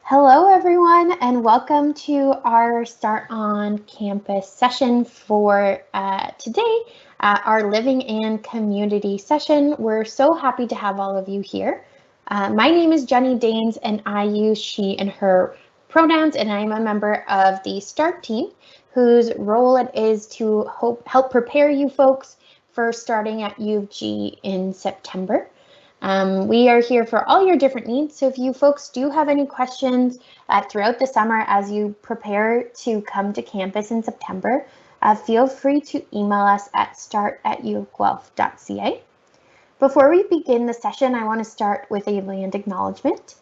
Hello, everyone, and welcome to our Start on Campus session for today, our Living and Community session. We're so happy to have all of you here. My name is Jenny Danes, and I use she and her pronouns, and I'm a member of the START team, whose role it is to help prepare you folks for starting at UofG in September. We are here for all your different needs, so if you folks do have any questions throughout the summer as you prepare to come to campus in September, feel free to email us at start@uofguelph.ca. Before we begin the session, I want to start with a land acknowledgement.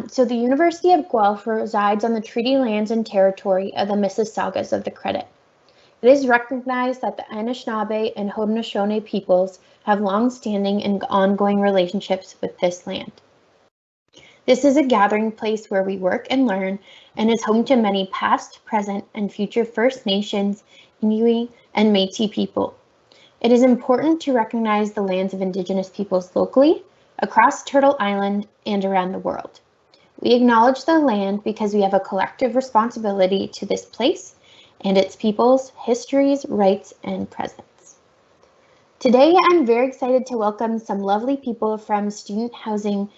So the University of Guelph resides on the treaty lands and territory of the Mississaugas of the Credit. It is recognized that the Anishinaabe and Haudenosaunee peoples have long-standing and ongoing relationships with this land. This is a gathering place where we work and learn and is home to many past, present, and future First Nations, Inuit, and Métis people. It is important to recognize the lands of Indigenous peoples locally, across Turtle Island, and around the world. We acknowledge the land because we have a collective responsibility to this place and its peoples, histories, rights, and presence. Today, I'm very excited to welcome some lovely people from Student Housing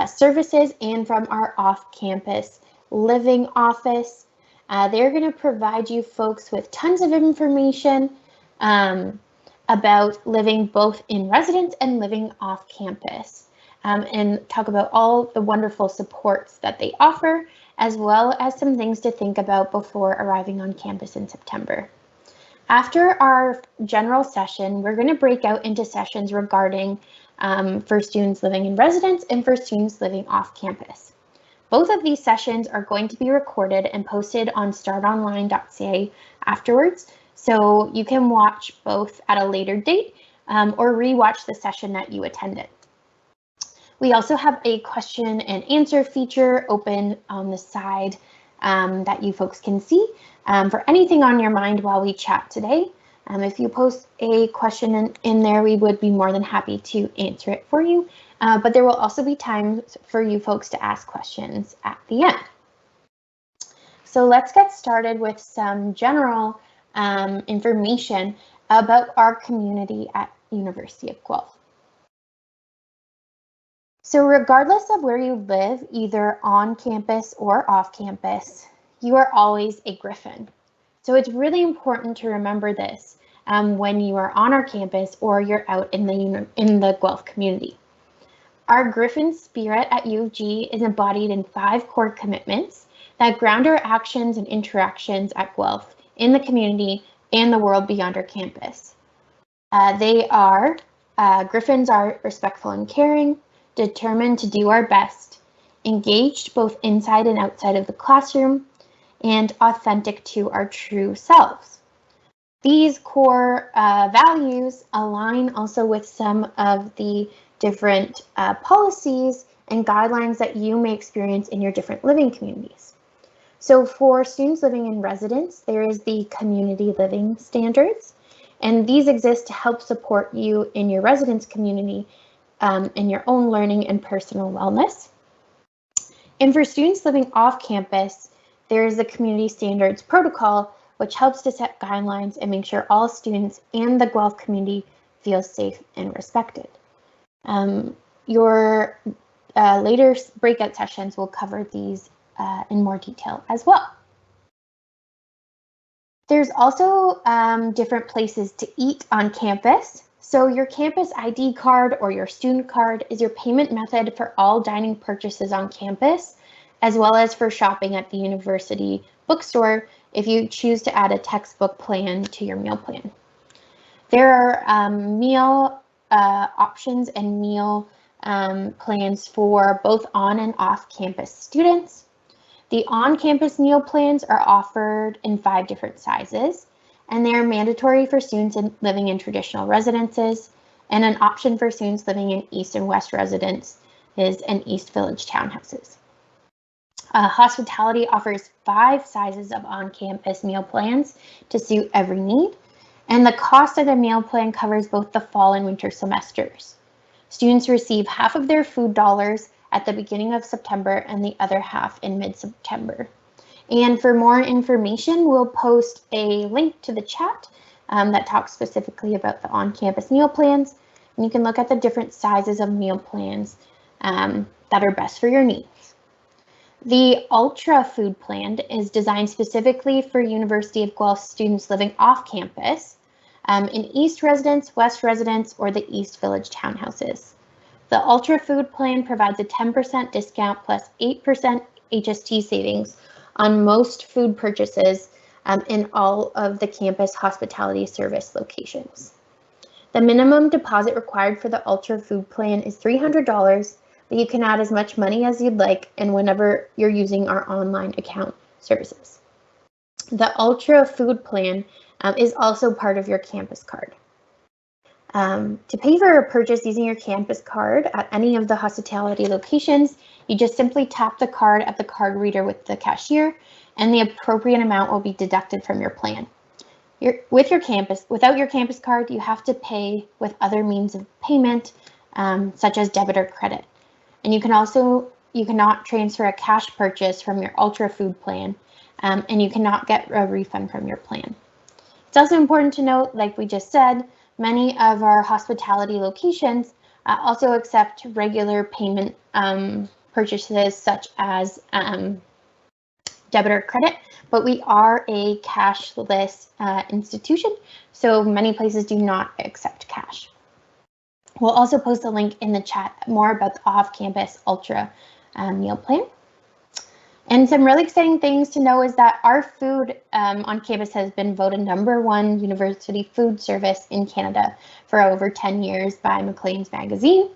Services and from our off-campus living office. They're going to provide you folks with tons of information about living both in residence and living off campus, and talk about all the wonderful supports that they offer, as well as some things to think about before arriving on campus in September. After our general session, we're going to break out into sessions regarding for students living in residence and for students living off campus. Both of these sessions are going to be recorded and posted on startonline.ca afterwards, so you can watch both at a later date or rewatch the session that you attended. We also have a question and answer feature open on the side that you folks can see for anything on your mind while we chat today. If you post a question in there, we would be more than happy to answer it for you. But there will also be times for you folks to ask questions at the end. So let's get started with some general information about our community at University of Guelph. So regardless of where you live, either on campus or off campus, you are always a Griffin. So it's really important to remember this when you are on our campus or you're out in the Guelph community. Our Griffin spirit at UofG is embodied in 5 core commitments that ground our actions and interactions at Guelph, in the community, and the world beyond our campus. They are, Griffins are respectful and caring, determined to do our best, engaged both inside and outside of the classroom, and authentic to our true selves. These core values align also with some of the different policies and guidelines that you may experience in your different living communities. So for students living in residence, there is the community living standards, and these exist to help support you in your residence community in your own learning and personal wellness. And for students living off campus, there is the Community Standards Protocol, which helps to set guidelines and make sure all students and the Guelph community feel safe and respected. Your later breakout sessions will cover these in more detail as well. There's also different places to eat on campus. So your campus ID card or your student card is your payment method for all dining purchases on campus, as well as for shopping at the university bookstore if you choose to add a textbook plan to your meal plan. There are meal options and meal plans for both on and off campus students. The on-campus meal plans are offered in 5 different sizes, and they are mandatory for students living in traditional residences, and an option for students living in East and West residences and East Village townhouses. Hospitality offers 5 sizes of on-campus meal plans to suit every need, and the cost of the meal plan covers both the fall and winter semesters. Students receive half of their food dollars at the beginning of September and the other half in mid-September. And for more information, we'll post a link to the chat that talks specifically about the on-campus meal plans. And you can look at the different sizes of meal plans that are best for your needs. The Ultra Food Plan is designed specifically for University of Guelph students living off campus in East Residence, West Residence, or the East Village townhouses. The Ultra Food Plan provides a 10% discount plus 8% HST savings on most food purchases in all of the campus hospitality service locations. The minimum deposit required for the Ultra Food Plan is $300, but you can add as much money as you'd like and whenever you're using our online account services. The Ultra Food Plan is also part of your campus card. To pay for a purchase using your campus card at any of the hospitality locations, you just simply tap the card at the card reader with the cashier, and the appropriate amount will be deducted from your plan. Without your campus card, you have to pay with other means of payment, such as debit or credit. And you cannot transfer a cash purchase from your Ultra Food Plan, and you cannot get a refund from your plan. It's also important to note, like we just said, many of our hospitality locations also accept regular payment purchases such as debit or credit, but we are a cashless institution, so many places do not accept cash. We'll also post a link in the chat more about the off-campus Ultra meal plan. And some really exciting things to know is that our food on campus has been voted #1 university food service in Canada for over 10 years by Maclean's magazine.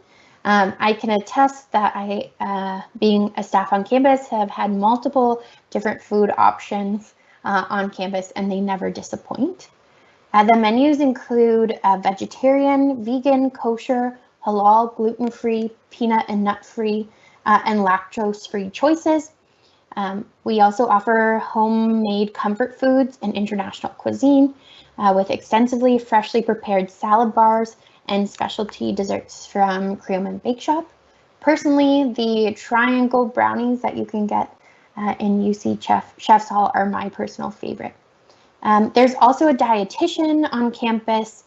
I can attest that I, being a staff on campus, have had multiple different food options on campus, and they never disappoint. The menus include vegetarian, vegan, kosher, halal, gluten-free, peanut and nut-free, and lactose-free choices. We also offer homemade comfort foods and international cuisine with extensively freshly prepared salad bars and specialty desserts from Creoman Bake Shop. Personally, the triangle brownies that you can get in UC Chef's Hall are my personal favorite. There's also a dietitian on campus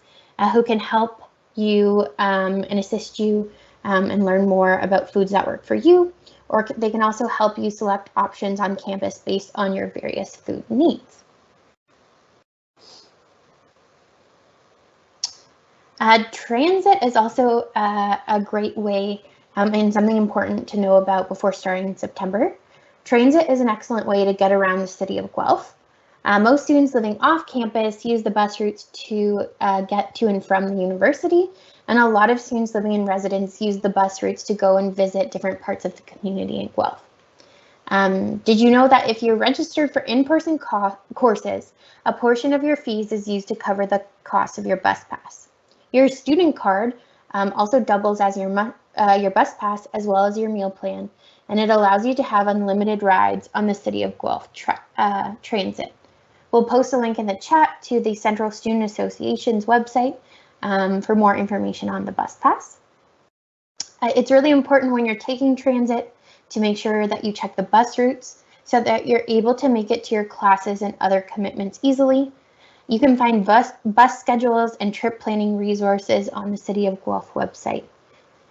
who can help you and assist you and learn more about foods that work for you, or they can also help you select options on campus based on your various food needs. Transit is also a great way and something important to know about before starting in September. Transit is an excellent way to get around the city of Guelph. Most students living off campus use the bus routes to get to and from the university, and a lot of students living in residence use the bus routes to go and visit different parts of the community in Guelph. Did you know that if you're registered for in-person courses, a portion of your fees is used to cover the cost of your bus pass? Your student card also doubles as your bus pass as well as your meal plan, and it allows you to have unlimited rides on the City of Guelph Transit. We'll post a link in the chat to the Central Student Association's website for more information on the bus pass. It's really important when you're taking transit to make sure that you check the bus routes so that you're able to make it to your classes and other commitments easily. You can find bus schedules and trip planning resources on the City of Guelph website.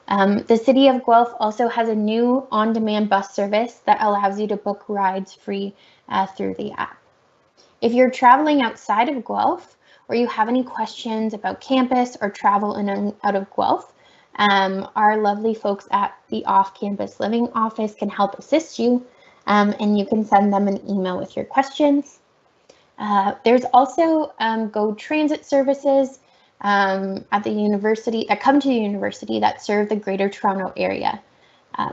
The City of Guelph also has a new on-demand bus service that allows you to book rides free through the app. If you're traveling outside of Guelph, or you have any questions about campus or travel in and out of Guelph, our lovely folks at the Off-Campus Living Office can help assist you, and you can send them an email with your questions. There's also Go Transit services at the university that come to the university that serve the Greater Toronto area.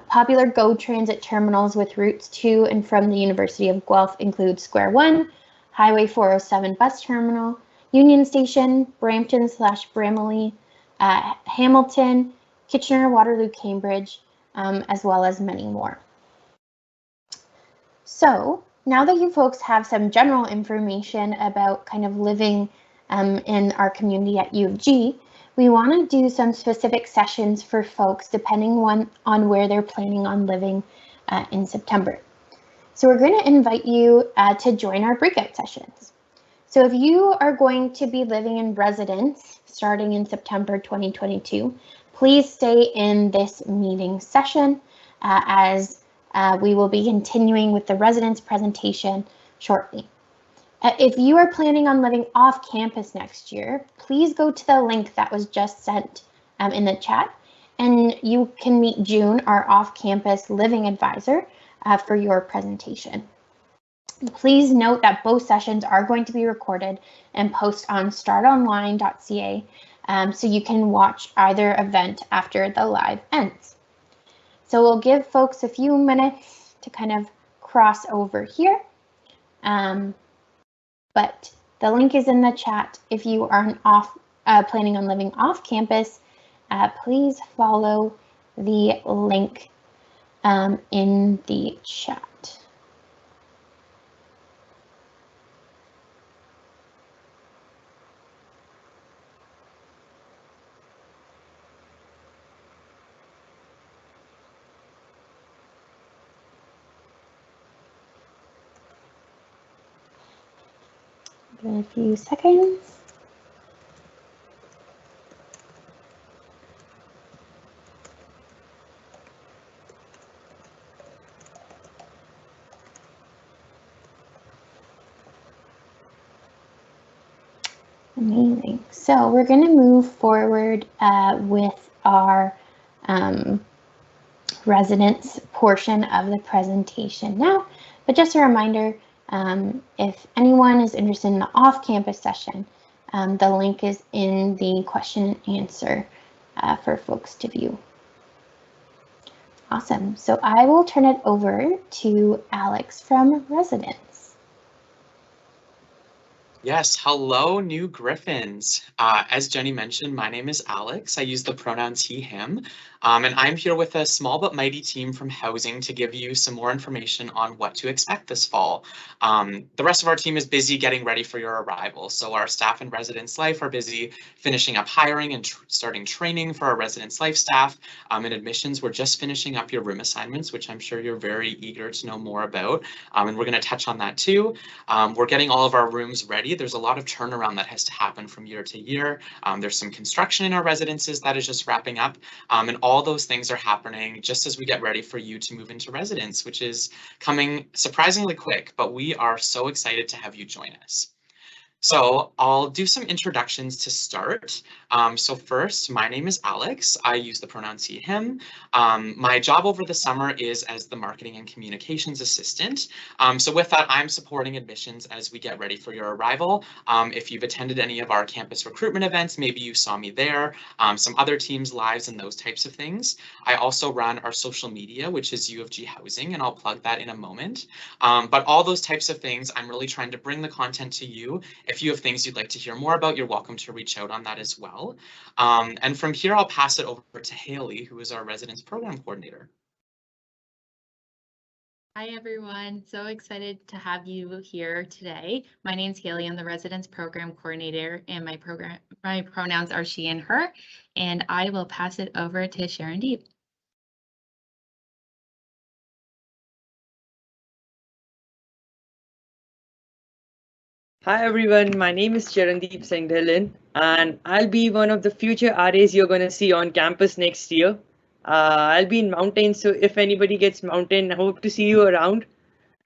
Popular Go Transit terminals with routes to and from the University of Guelph include Square One, Highway 407 Bus Terminal, Union Station, Brampton/Bramalea, Hamilton, Kitchener, Waterloo, Cambridge, as well as many more. So now that you folks have some general information about kind of living in our community at UofG, we want to do some specific sessions for folks depending on where they're planning on living in September. So we're going to invite you to join our breakout sessions. So if you are going to be living in residence starting in September 2022, please stay in this meeting session as we will be continuing with the residence presentation shortly. If you are planning on living off campus next year, please go to the link that was just sent in the chat, and you can meet June, our off-campus living advisor, for your presentation. Please note that both sessions are going to be recorded and posted on startonline.ca, so you can watch either event after the live ends. So we'll give folks a few minutes to kind of cross over here. But the link is in the chat. If you are planning on living off campus, please follow the link in the chat. Give it a few seconds. Amazing. So we're going to move forward with our residence portion of the presentation now. But just a reminder, if anyone is interested in the off-campus session, the link is in the question and answer for folks to view. Awesome. So I will turn it over to Alex from Residence. Yes, hello, new Griffins. As Jenny mentioned, my name is Alex. I use the pronouns he, him, and I'm here with a small but mighty team from housing to give you some more information on what to expect this fall. The rest of our team is busy getting ready for your arrival. So our staff and residence life are busy finishing up hiring and starting training for our residence life staff. In admissions, we're just finishing up your room assignments, which I'm sure you're very eager to know more about. And we're going to touch on that too. We're getting all of our rooms ready. There's a lot of turnaround that has to happen from year to year. There's some construction in our residences that is just wrapping up. And all those things are happening just as we get ready for you to move into residence, which is coming surprisingly quick, but we are so excited to have you join us. So I'll do some introductions to start. So first, my name is Alex. I use the pronouns he, him. My job over the summer is as the marketing and communications assistant. So with that, I'm supporting admissions as we get ready for your arrival. If you've attended any of our campus recruitment events, maybe you saw me there, some other teams' lives and those types of things. I also run our social media, which is UofG Housing, and I'll plug that in a moment. But all those types of things, I'm really trying to bring the content to you. If you have things you'd like to hear more about, you're welcome to reach out on that as well. And from here, I'll pass it over to Haley, who is our residence program coordinator. Hi, everyone. So excited to have you here today. My name's Haley. I'm the residence program coordinator, and my pronouns are she and her. And I will pass it over to Sharon Deep. Hi everyone, my name is Charandeep Singh Dhillon, and I'll be one of the future RAs you're going to see on campus next year. I'll be in Mountain, so if anybody gets Mountain, I hope to see you around.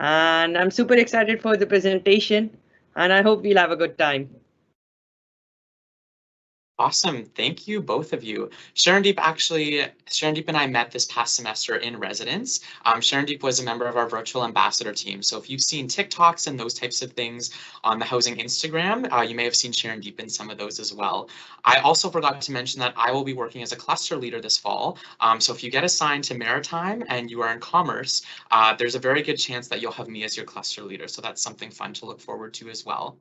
And I'm super excited for the presentation, and I hope we'll have a good time. Awesome. Thank you, both of you. Sharondeep and I met this past semester in residence. Sharondeep was a member of our virtual ambassador team. So if you've seen TikToks and those types of things on the housing Instagram, you may have seen Sharondeep in some of those as well. I also forgot to mention that I will be working as a cluster leader this fall. So if you get assigned to Maritime and you are in commerce, there's a very good chance that you'll have me as your cluster leader. So that's something fun to look forward to as well.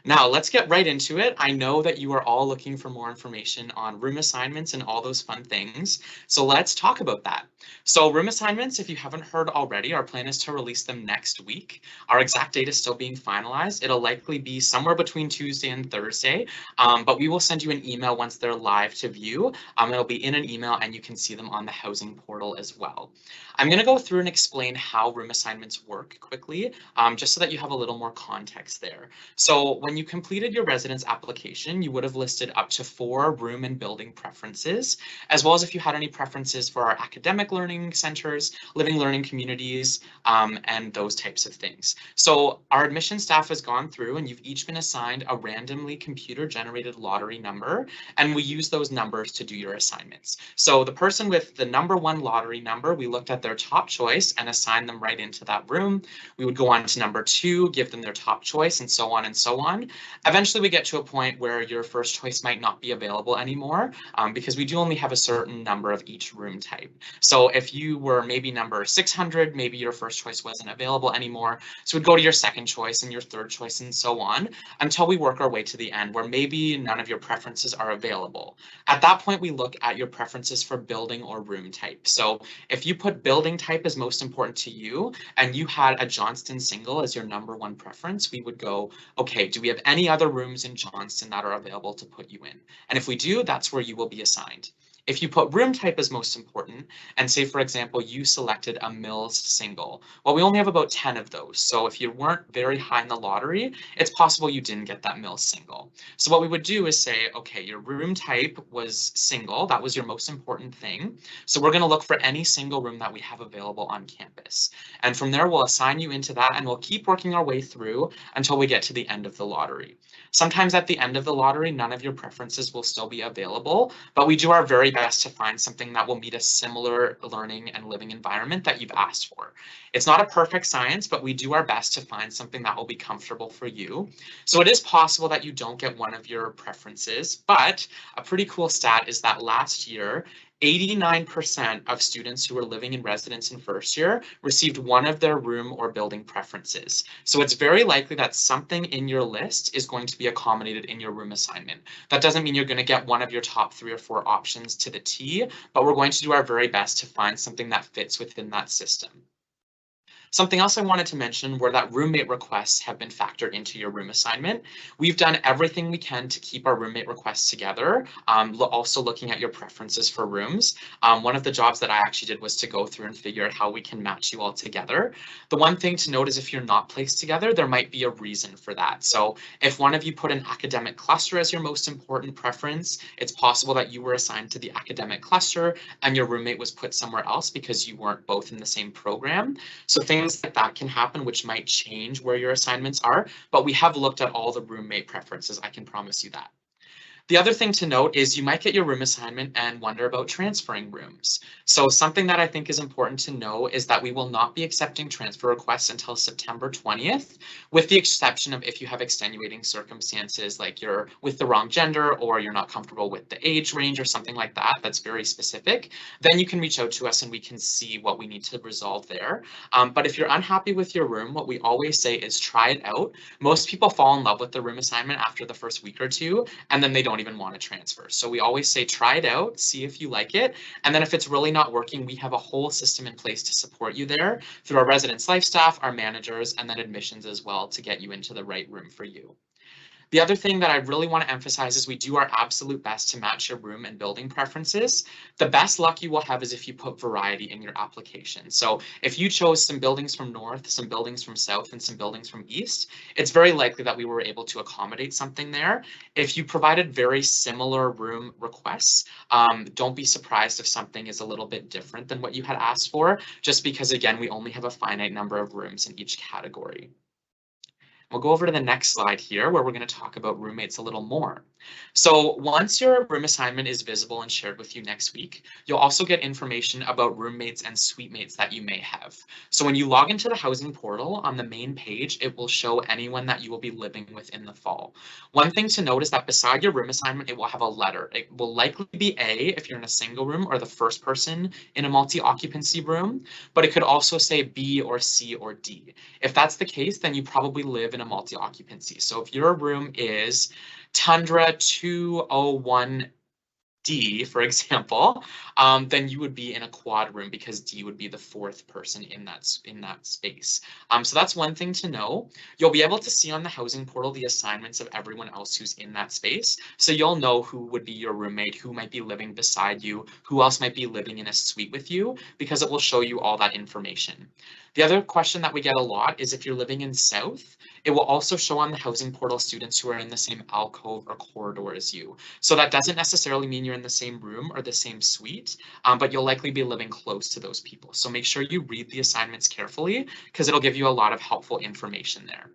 Now let's get right into it. I know that you are all looking for more information on room assignments and all those fun things. So let's talk about that. So room assignments, if you haven't heard already, our plan is to release them next week. Our exact date is still being finalized. It'll likely be somewhere between Tuesday and Thursday, but we will send you an email once they're live to view. It'll be in an email and you can see them on the housing portal as well. I'm going to go through and explain how room assignments work quickly, just so that you have a little more context there. So when you completed your residence application, you would have listed up to 4 room and building preferences, as well as if you had any preferences for our academic learning centers, living learning communities, and those types of things. So our admission staff has gone through and you've each been assigned a randomly computer generated lottery number, and we use those numbers to do your assignments. So the person with the number 1 lottery number, we looked at their top choice and assigned them right into that room. We would go on to number 2, give them their top choice, and so on and so on. Eventually we get to a point where your first choice might not be available anymore, because we do only have a certain number of each room type. So if you were maybe number 600, maybe your first choice wasn't available anymore. So we'd go to your second choice and your third choice and so on until we work our way to the end where maybe none of your preferences are available. At that point, we look at your preferences for building or room type. So if you put building type as most important to you and you had a Johnston single as your number 1 preference, we would go, okay, do we have any other rooms in Johnston that are available to put you in? And if we do, that's where you will be assigned. If you put room type as most important, and say, for example, you selected a Mills single, well, we only have about 10 of those. So if you weren't very high in the lottery, it's possible you didn't get that Mills single. So what we would do is say, okay, your room type was single. That was your most important thing. So we're going to look for any single room that we have available on campus. And from there, we'll assign you into that and we'll keep working our way through until we get to the end of the lottery. Sometimes at the end of the lottery, none of your preferences will still be available, but we do our very best to find something that will meet a similar learning and living environment that you've asked for. It's not a perfect science, but we do our best to find something that will be comfortable for you. So it is possible that you don't get one of your preferences, but a pretty cool stat is that last year, 89% of students who were living in residence in first year received one of their room or building preferences. So it's very likely that something in your list is going to be accommodated in your room assignment. That doesn't mean you're going to get one of your top 3 or 4 options to the T, but we're going to do our very best to find something that fits within that system. Something else I wanted to mention were that roommate requests have been factored into your room assignment. We've done everything we can to keep our roommate requests together, also looking at your preferences for rooms. One of the jobs that I actually did was to go through and figure out how we can match you all together. The one thing to note is if you're not placed together, there might be a reason for that. So if one of you put an academic cluster as your most important preference, it's possible that you were assigned to the academic cluster and your roommate was put somewhere else because you weren't both in the same program. So things like that can happen, which might change where your assignments are, but we have looked at all the roommate preferences, I can promise you that. The other thing to note is you might get your room assignment and wonder about transferring rooms. So something that I think is important to know is that we will not be accepting transfer requests until September 20th, with the exception of if you have extenuating circumstances like you're with the wrong gender or you're not comfortable with the age range or something like that, that's very specific, then you can reach out to us and we can see what we need to resolve there. But if you're unhappy with your room, what we always say is try it out. Most people fall in love with the room assignment after the first week or 2, and then they don't even want to transfer. So we always say try it out, see if you like it, and then if it's really not working, we have a whole system in place to support you there through our residence life staff, our managers, and then admissions as well to get you into the right room for you. The other thing that I really want to emphasize is we do our absolute best to match your room and building preferences. The best luck you will have is if you put variety in your application. So if you chose some buildings from north, some buildings from south, and some buildings from east, it's very likely that we were able to accommodate something there. If you provided very similar room requests, don't be surprised if something is a little bit different than what you had asked for, just because, again, we only have a finite number of rooms in each category. We'll go over to the next slide here where we're going to talk about roommates a little more. So once your room assignment is visible and shared with you next week, you'll also get information about roommates and suitemates that you may have. So when you log into the housing portal on the main page, it will show anyone that you will be living with in the fall. One thing to note is that beside your room assignment, it will have a letter. It will likely be A if you're in a single room or the first person in a multi-occupancy room, but it could also say B or C or D. If that's the case, then you probably live in a multi-occupancy. So if your room is Tundra 201D, for example, then you would be in a quad room because D would be the fourth person in that space. So that's one thing to know. You'll be able to see on the housing portal the assignments of everyone else who's in that space. So you'll know who would be your roommate, who might be living beside you, who else might be living in a suite with you, because it will show you all that information. The other question that we get a lot is if you're living in South, it will also show on the housing portal students who are in the same alcove or corridor as you. So that doesn't necessarily mean you're in the same room or the same suite, but you'll likely be living close to those people. So make sure you read the assignments carefully because it'll give you a lot of helpful information there.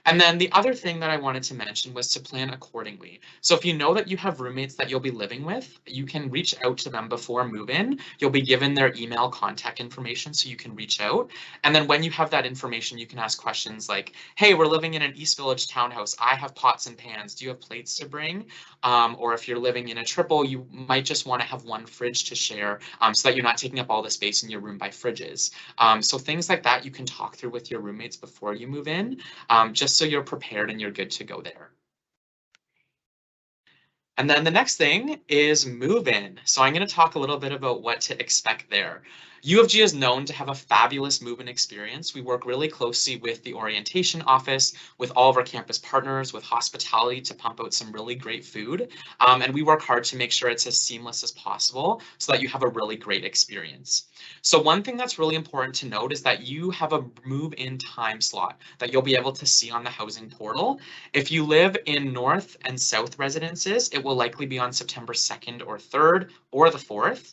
And then the other thing that I wanted to mention was to plan accordingly. So if you know that you have roommates that you'll be living with, you can reach out to them before move-in. You'll be given their email contact information so you can reach out. And then when you have that information, you can ask questions like, hey, we're living in an East Village townhouse. I have pots and pans. Do you have plates to bring? Or if you're living in a triple, you might just want to have one fridge to share so that you're not taking up all the space in your room by fridges. So things like that you can talk through with your roommates before you move in, just so you're prepared and you're good to go there. And then the next thing is move in. So I'm going to talk a little bit about what to expect there. UofG is known to have a fabulous move-in experience. We work really closely with the orientation office, with all of our campus partners, with hospitality to pump out some really great food. And we work hard to make sure it's as seamless as possible so that you have a really great experience. So one thing that's really important to note is that you have a move-in time slot that you'll be able to see on the housing portal. If you live in North and South residences, it will likely be on September 2nd or 3rd or the 4th.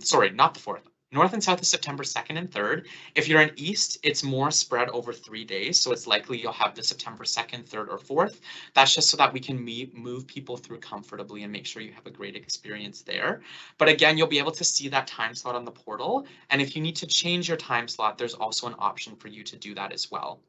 Sorry, not the 4th. North and South is September 2nd and 3rd. If you're in East, it's more spread over 3 days. So it's likely you'll have the September 2nd, 3rd, or 4th. That's just so that we can move people through comfortably and make sure you have a great experience there. But again, you'll be able to see that time slot on the portal. And if you need to change your time slot, there's also an option for you to do that as well.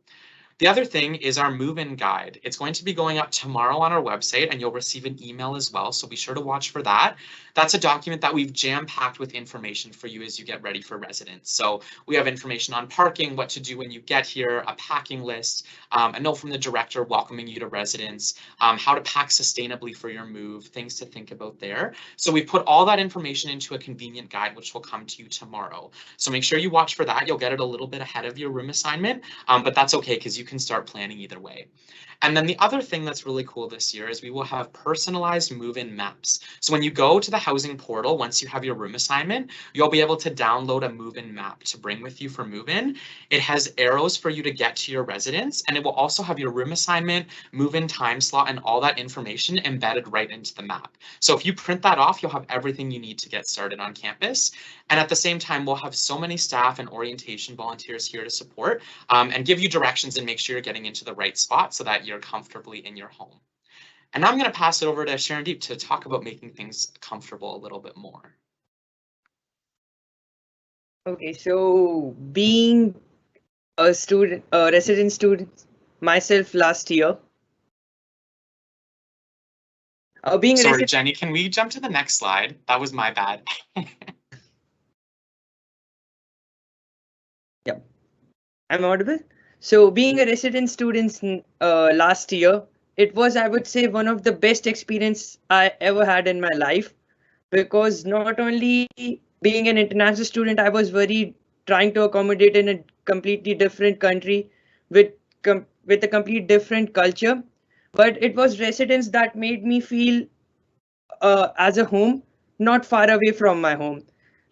The other thing is our move-in guide. It's going to be going up tomorrow on our website and you'll receive an email as well. So be sure to watch for that. That's a document that we've jam-packed with information for you as you get ready for residence. So we have information on parking, what to do when you get here, a packing list, a note from the director welcoming you to residence, how to pack sustainably for your move, things to think about there. So we put all that information into a convenient guide, which will come to you tomorrow. So make sure you watch for that. You'll get it a little bit ahead of your room assignment, but that's okay because you can start planning either way. And then the other thing that's really cool this year is we will have personalized move-in maps. So when you go to the housing portal, once you have your room assignment, you'll be able to download a move-in map to bring with you for move-in. It has arrows for you to get to your residence, and it will also have your room assignment, move-in time slot, and all that information embedded right into the map. So if you print that off, you'll have everything you need to get started on campus. And at the same time, we'll have so many staff and orientation volunteers here to support and give you directions and make sure you're getting into the right spot so that you're comfortably in your home. And now I'm going to pass it over to Sharondeep to talk about making things comfortable a little bit more. Okay, so being a student, a resident student myself last year. Sorry, Jenny, can we jump to the next slide? That was my bad. Yep, I'm audible. So being a resident student last year, it was, I would say, one of the best experience I ever had in my life, because not only being an international student, I was trying to accommodate in a completely different country with a complete different culture, but it was residence that made me feel as a home, not far away from my home.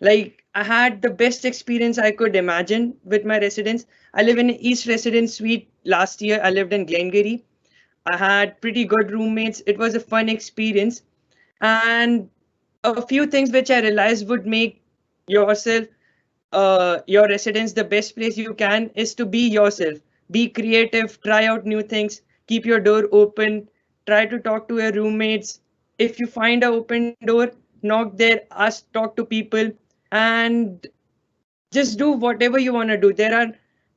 Like, I had the best experience I could imagine with my residence. I live in an East Residence Suite. Last year, I lived in Glengarry. I had pretty good roommates. It was a fun experience. And a few things which I realized would make yourself, your residence, the best place you can is to be yourself. Be creative, try out new things, keep your door open, try to talk to your roommates. If you find an open door, knock there, ask, talk to people, and just do whatever you want to do. There are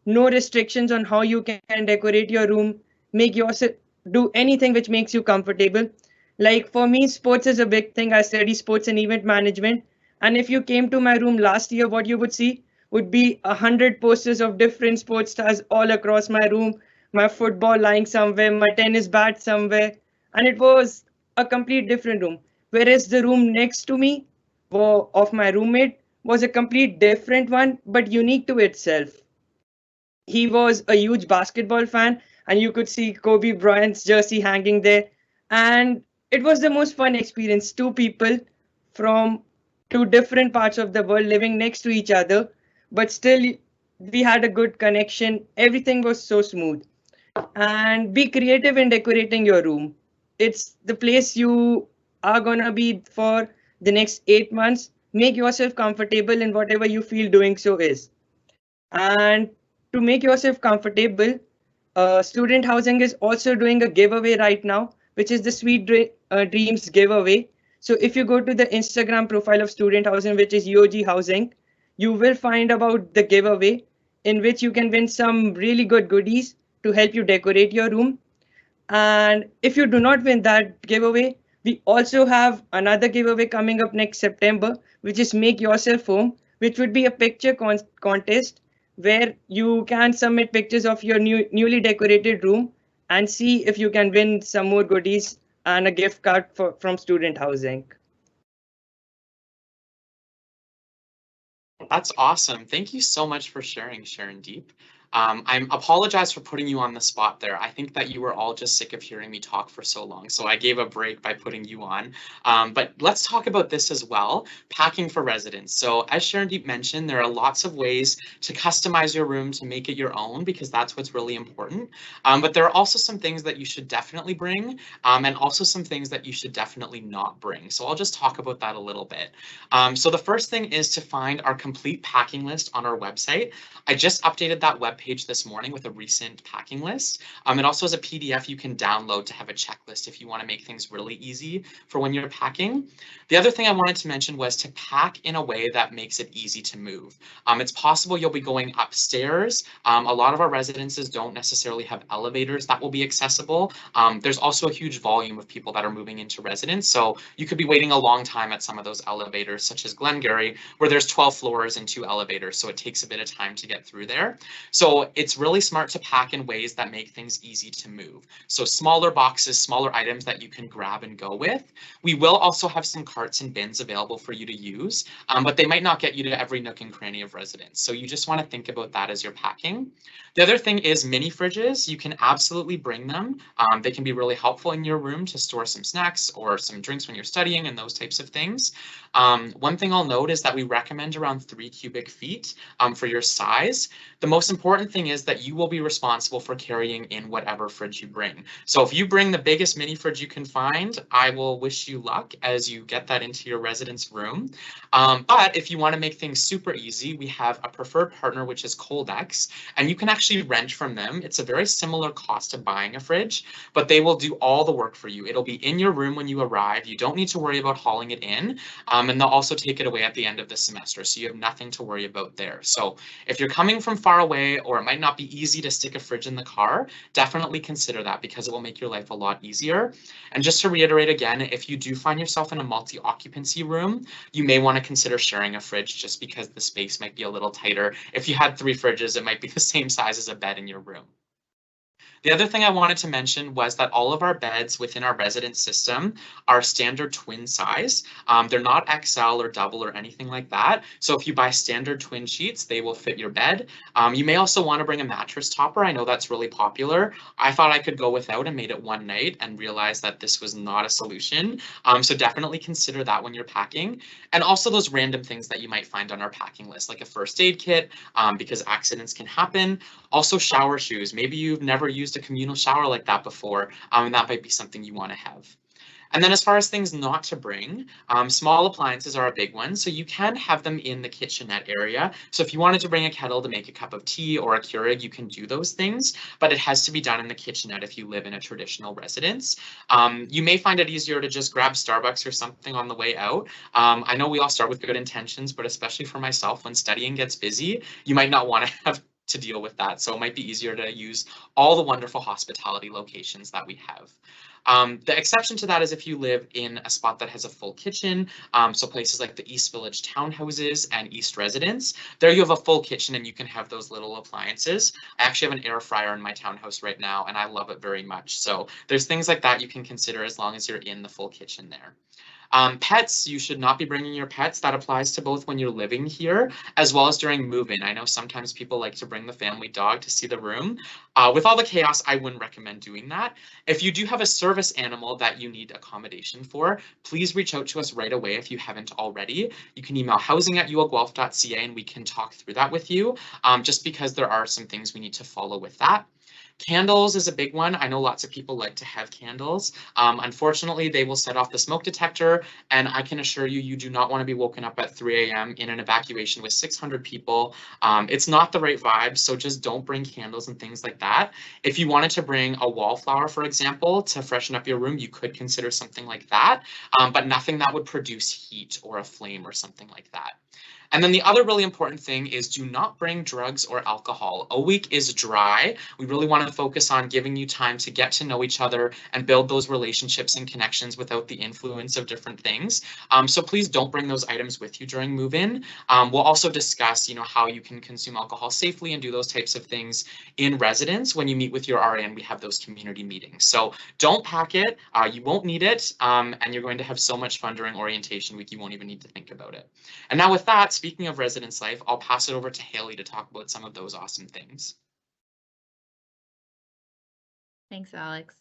no restrictions on how you can decorate your room. Make yourself do anything which makes you comfortable. Like for me, sports is a big thing. I study sports and event management. And if you came to my room last year, what you would see would be 100 posters of different sports stars all across my room, my football lying somewhere, my tennis bat somewhere. And it was a complete different room. Whereas the room next to me of my roommate was a complete different one, but unique to itself. He was a huge basketball fan, and you could see Kobe Bryant's jersey hanging there. And it was the most fun experience. Two people from two different parts of the world living next to each other, but still we had a good connection. Everything was so smooth. And be creative in decorating your room. It's the place you are gonna be for the next 8 months. Make yourself comfortable in whatever you feel doing so is. And to make yourself comfortable, student housing is also doing a giveaway right now, which is the Dreams giveaway. So if you go to the Instagram profile of student housing, which is UofG housing, you will find about the giveaway in which you can win some really good goodies to help you decorate your room. And if you do not win that giveaway, we also have another giveaway coming up next September, which is Make Yourself Home, which would be a picture contest where you can submit pictures of your newly decorated room and see if you can win some more goodies and a gift card from student housing. That's awesome. Thank you so much for sharing, Sharon Deep. I apologize for putting you on the spot there. I think that you were all just sick of hearing me talk for so long, so I gave a break by putting you on. But let's talk about this as well, packing for residents. So as Sharon Deep mentioned, there are lots of ways to customize your room to make it your own, because that's what's really important. But there are also some things that you should definitely bring, and also some things that you should definitely not bring. So I'll just talk about that a little bit. So the first thing is to find our complete packing list on our website. I just updated that webpage this morning with a recent packing list. It also has a PDF you can download to have a checklist if you want to make things really easy for when you're packing. The other thing I wanted to mention was to pack in a way that makes it easy to move. It's possible you'll be going upstairs. A lot of our residences don't necessarily have elevators that will be accessible. There's also a huge volume of people that are moving into residence, so you could be waiting a long time at some of those elevators, such as Glengarry, where there's 12 floors and 2 elevators, so it takes a bit of time to get through there. So it's really smart to pack in ways that make things easy to move. So smaller boxes, smaller items that you can grab and go with. We will also have some carts and bins available for you to use, but they might not get you to every nook and cranny of residence. So you just want to think about that as you're packing. The other thing is mini fridges. You can absolutely bring them. They can be really helpful in your room to store some snacks or some drinks when you're studying and those types of things. One thing I'll note is that we recommend around 3 cubic feet for your size. The most important thing is that you will be responsible for carrying in whatever fridge you bring. So if you bring the biggest mini fridge you can find, I will wish you luck as you get that into your residence room. But if you want to make things super easy, we have a preferred partner, which is Coldex, and you can actually rent from them. It's a very similar cost to buying a fridge, but they will do all the work for you. It'll be in your room when you arrive. You don't need to worry about hauling it in, and they'll also take it away at the end of the semester, so you have nothing to worry about there. So if you're coming from far away, or it might not be easy to stick a fridge in the car, definitely consider that, because it will make your life a lot easier. And just to reiterate again, if you do find yourself in a multi-occupancy room, you may want to consider sharing a fridge, just because the space might be a little tighter. If you had 3 fridges, it might be the same size as a bed in your room. The other thing I wanted to mention was that all of our beds within our residence system are standard twin size. They're not XL or double or anything like that. So if you buy standard twin sheets, they will fit your bed. You may also want to bring a mattress topper. I know that's really popular. I thought I could go without and made it one night and realized that this was not a solution. So definitely consider that when you're packing. And also those random things that you might find on our packing list, like a first aid kit, because accidents can happen. Also shower shoes. Maybe you've never used a communal shower like that before, and that might be something you want to have. And then as far as things not to bring, small appliances are a big one. So you can have them in the kitchenette area. So if you wanted to bring a kettle to make a cup of tea or a Keurig, you can do those things, but it has to be done in the kitchenette if you live in a traditional residence. You may find it easier to just grab Starbucks or something on the way out. I know we all start with good intentions, but especially for myself, when studying gets busy, you might not want to have to deal with that. So it might be easier to use all the wonderful hospitality locations that we have. The exception to that is if you live in a spot that has a full kitchen, so places like the East Village townhouses and East Residence, there you have a full kitchen and you can have those little appliances. I actually have an air fryer in my townhouse right now and I love it very much. So there's things like that you can consider as long as you're in the full kitchen there. Pets, you should not be bringing your pets. That applies to both when you're living here as well as during move-in. I know sometimes people like to bring the family dog to see the room. With all the chaos, I wouldn't recommend doing that. If you do have a service animal that you need accommodation for, please reach out to us right away if you haven't already. You can email housing@uofguelph.ca and we can talk through that with you, just because there are some things we need to follow with that. Candles is a big one. I know lots of people like to have candles. Unfortunately, they will set off the smoke detector, and I can assure you, you do not want to be woken up at 3 a.m. in an evacuation with 600 people. It's not the right vibe, so just don't bring candles and things like that. If you wanted to bring a wallflower, for example, to freshen up your room, you could consider something like that, but nothing that would produce heat or a flame or something like that. And then the other really important thing is do not bring drugs or alcohol. A week is dry. We really want to focus on giving you time to get to know each other and build those relationships and connections without the influence of different things. So please don't bring those items with you during move-in. We'll also discuss, how you can consume alcohol safely and do those types of things in residence. When you meet with your RN, we have those community meetings. So don't pack it. You won't need it. And you're going to have so much fun during orientation week, you won't even need to think about it. And now with that, speaking of residence life, I'll pass it over to Haley to talk about some of those awesome things. Thanks, Alex.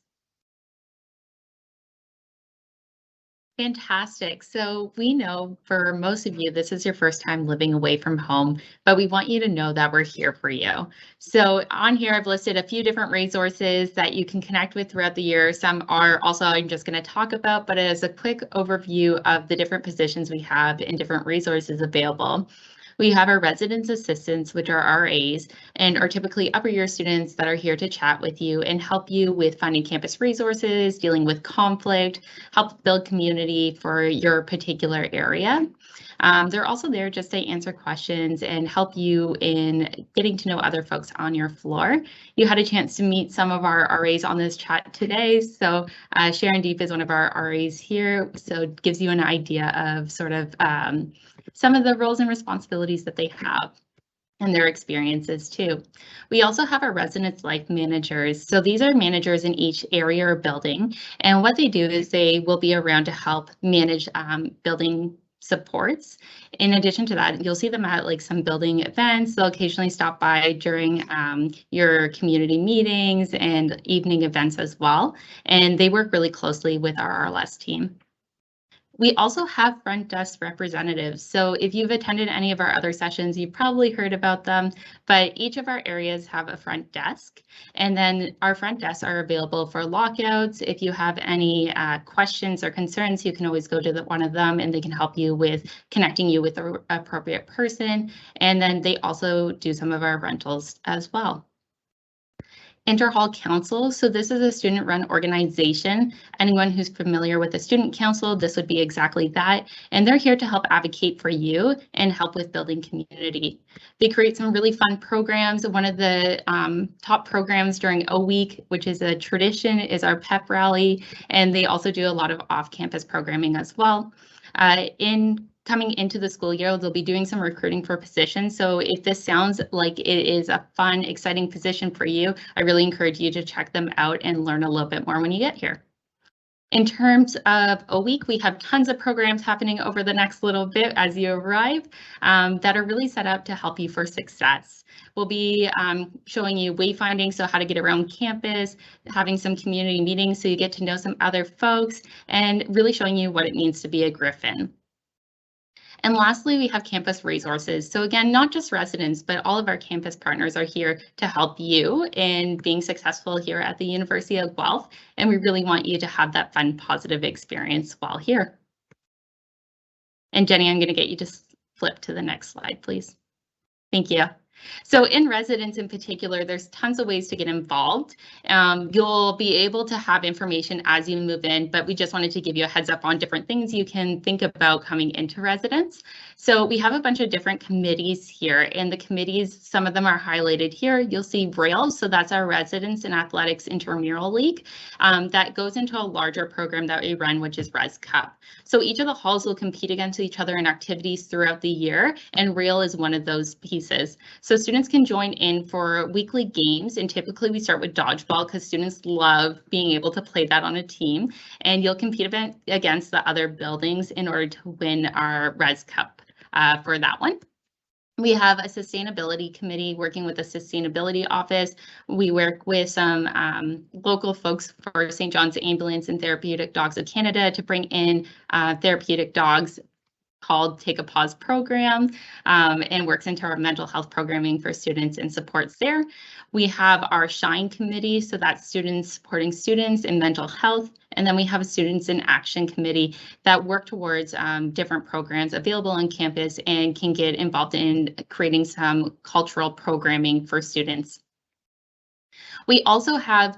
Fantastic. So we know for most of you, this is your first time living away from home, but we want you to know that we're here for you. So on here, I've listed a few different resources that you can connect with throughout the year. Some are also I'm just going to talk about, but as a quick overview of the different positions we have and different resources available. We have our residence assistants, which are RAs, and are typically upper year students that are here to chat with you and help you with finding campus resources, dealing with conflict, help build community for your particular area. They're also there just to answer questions and help you in getting to know other folks on your floor. You had a chance to meet some of our RAs on this chat today. So Sharon Deep is one of our RAs here. So it gives you an idea of sort of some of the roles and responsibilities that they have and their experiences too. We also have our residence life managers. So these are managers in each area or building. And what they do is they will be around to help manage building supports. In addition to that, you'll see them at like some building events. They'll occasionally stop by during your community meetings and evening events as well. And they work really closely with our RLS team. We also have front desk representatives. So if you've attended any of our other sessions, you've probably heard about them, but each of our areas have a front desk. And then our front desks are available for lockouts. If you have any questions or concerns, you can always go to one of them and they can help you with connecting you with the appropriate person. And then they also do some of our rentals as well. Interhall Council. So this is a student-run organization. Anyone who's familiar with a student council, this would be exactly that. And they're here to help advocate for you and help with building community. They create some really fun programs. One of the top programs during O Week, which is a tradition, is our pep rally. And they also do a lot of off-campus programming as well. Coming into the school year, they'll be doing some recruiting for positions. So if this sounds like it is a fun, exciting position for you, I really encourage you to check them out and learn a little bit more when you get here. In terms of a week, we have tons of programs happening over the next little bit as you arrive that are really set up to help you for success. We'll be showing you wayfinding, so how to get around campus, having some community meetings so you get to know some other folks, and really showing you what it means to be a Griffin. And lastly, we have campus resources. So again, not just residents, but all of our campus partners are here to help you in being successful here at the University of Guelph. And we really want you to have that fun, positive experience while here. And Jenny, I'm going to get you to flip to the next slide, please. Thank you. So in residence in particular, there's tons of ways to get involved. You'll be able to have information as you move in, but we just wanted to give you a heads up on different things you can think about coming into residence. So we have a bunch of different committees here, and the committees, some of them are highlighted here. You'll see RAIL, so that's our Residence and Athletics Intramural League. That goes into a larger program that we run, which is Res Cup. So each of the halls will compete against each other in activities throughout the year, and RAIL is one of those pieces. So students can join in for weekly games, and typically we start with dodgeball because students love being able to play that on a team, and you'll compete against the other buildings in order to win our Res Cup for that one. We have a sustainability committee working with the sustainability office. We work with some local folks for St. John's Ambulance and Therapeutic Dogs of Canada to bring in therapeutic dogs called Take a Pause program, and works into our mental health programming for students and supports there. We have our SHINE committee, so that's students supporting students in mental health. And then we have a Students in Action committee that work towards different programs available on campus and can get involved in creating some cultural programming for students. We also have